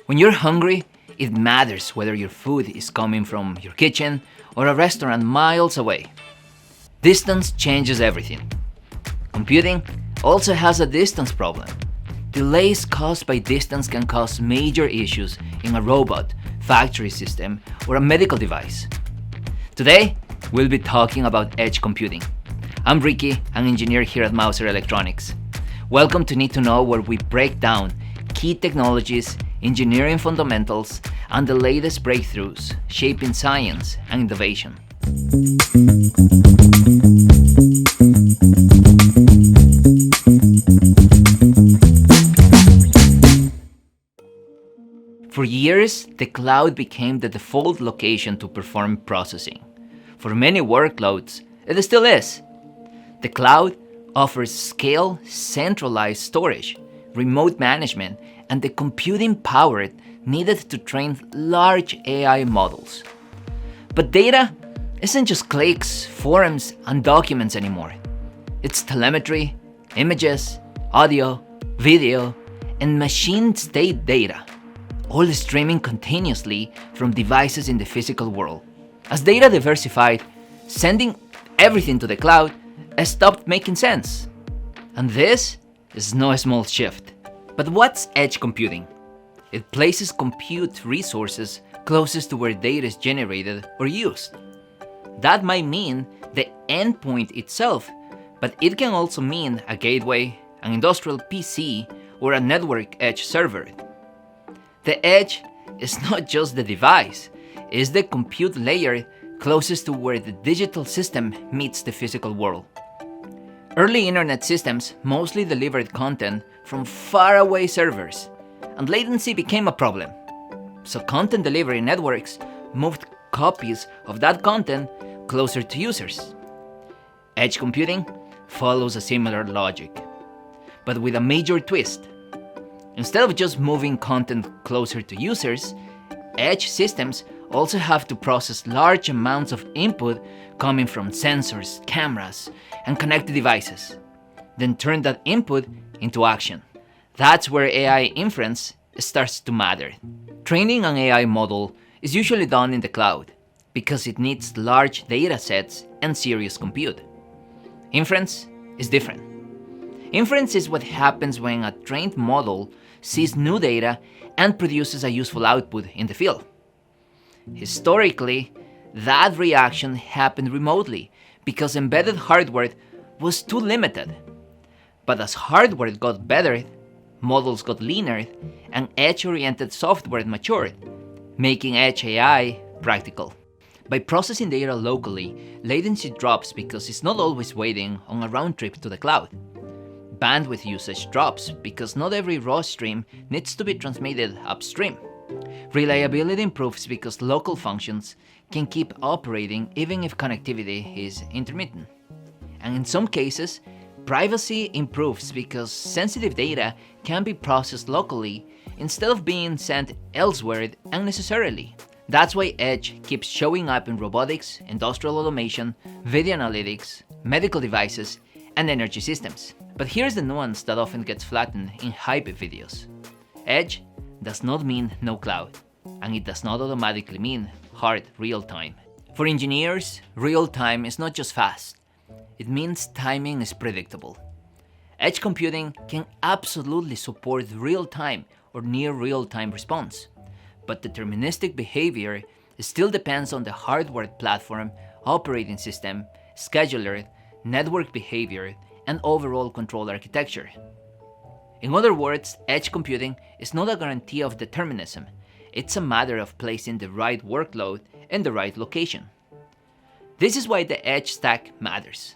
When you're hungry, it matters whether your food is coming from your kitchen or a restaurant miles away. Distance changes everything. Computing also has a distance problem. Delays caused by distance can cause major issues in a robot, factory system, or a medical device. Today, we'll be talking about edge computing. I'm Ricky, an engineer here at Mouser Electronics. Welcome to Need to Know, where we break down key technologies, engineering fundamentals, and the latest breakthroughs shaping science and innovation. For years, the cloud became the default location to perform processing. For many workloads, it still is. The cloud offers scale, centralized storage, remote management, and the computing power needed to train large AI models. But data isn't just clicks, forums, and documents anymore. It's telemetry, images, audio, video, and machine state data, all streaming continuously from devices in the physical world. As data diversified, sending everything to the cloud stopped making sense. And this is no small shift. But what's edge computing? It places compute resources closest to where data is generated or used. That might mean the endpoint itself, but it can also mean a gateway, an industrial PC, or a network edge server. The edge is not just the device, it's the compute layer closest to where the digital system meets the physical world. Early internet systems mostly delivered content from faraway servers, and latency became a problem. So content delivery networks moved copies of that content closer to users. Edge computing follows a similar logic, but with a major twist. Instead of just moving content closer to users, edge systems also have to process large amounts of input coming from sensors, cameras, and connected devices, then turn that input into action. That's where AI inference starts to matter. Training an AI model is usually done in the cloud because it needs large data sets and serious compute. Inference is different. Inference is what happens when a trained model sees new data and produces a useful output in the field. Historically, that reaction happened remotely because embedded hardware was too limited. But as hardware got better, models got leaner, and edge-oriented software matured, making edge AI practical. By processing data locally, latency drops because it's not always waiting on a round trip to the cloud. Bandwidth usage drops because not every raw stream needs to be transmitted upstream. Reliability improves because local functions can keep operating even if connectivity is intermittent. And in some cases, privacy improves because sensitive data can be processed locally instead of being sent elsewhere unnecessarily. That's why edge keeps showing up in robotics, industrial automation, video analytics, medical devices, and energy systems. But here's the nuance that often gets flattened in hype videos. Edge does not mean no cloud, and it does not automatically mean hard real-time. For engineers, real-time is not just fast. It means timing is predictable. Edge computing can absolutely support real-time or near real-time response, but deterministic behavior still depends on the hardware platform, operating system, scheduler, network behavior, and overall control architecture. In other words, edge computing is not a guarantee of determinism. It's a matter of placing the right workload in the right location. This is why the edge stack matters.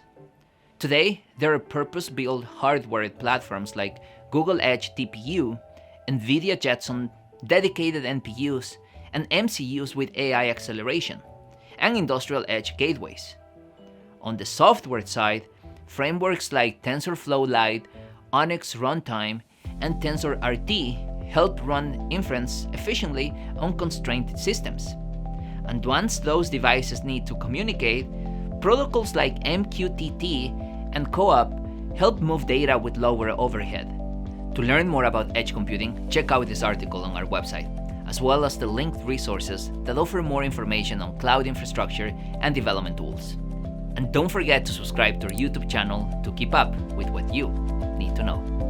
Today, there are purpose-built hardware platforms like Google Edge TPU, NVIDIA Jetson dedicated NPUs, and MCUs with AI acceleration, and industrial edge gateways. On the software side, frameworks like TensorFlow Lite, Onyx Runtime, and TensorRT help run inference efficiently on constrained systems. And once those devices need to communicate, protocols like MQTT and CoAP help move data with lower overhead. To learn more about edge computing, check out this article on our website, as well as the linked resources that offer more information on cloud infrastructure and development tools. And don't forget to subscribe to our YouTube channel to keep up with what you need to know.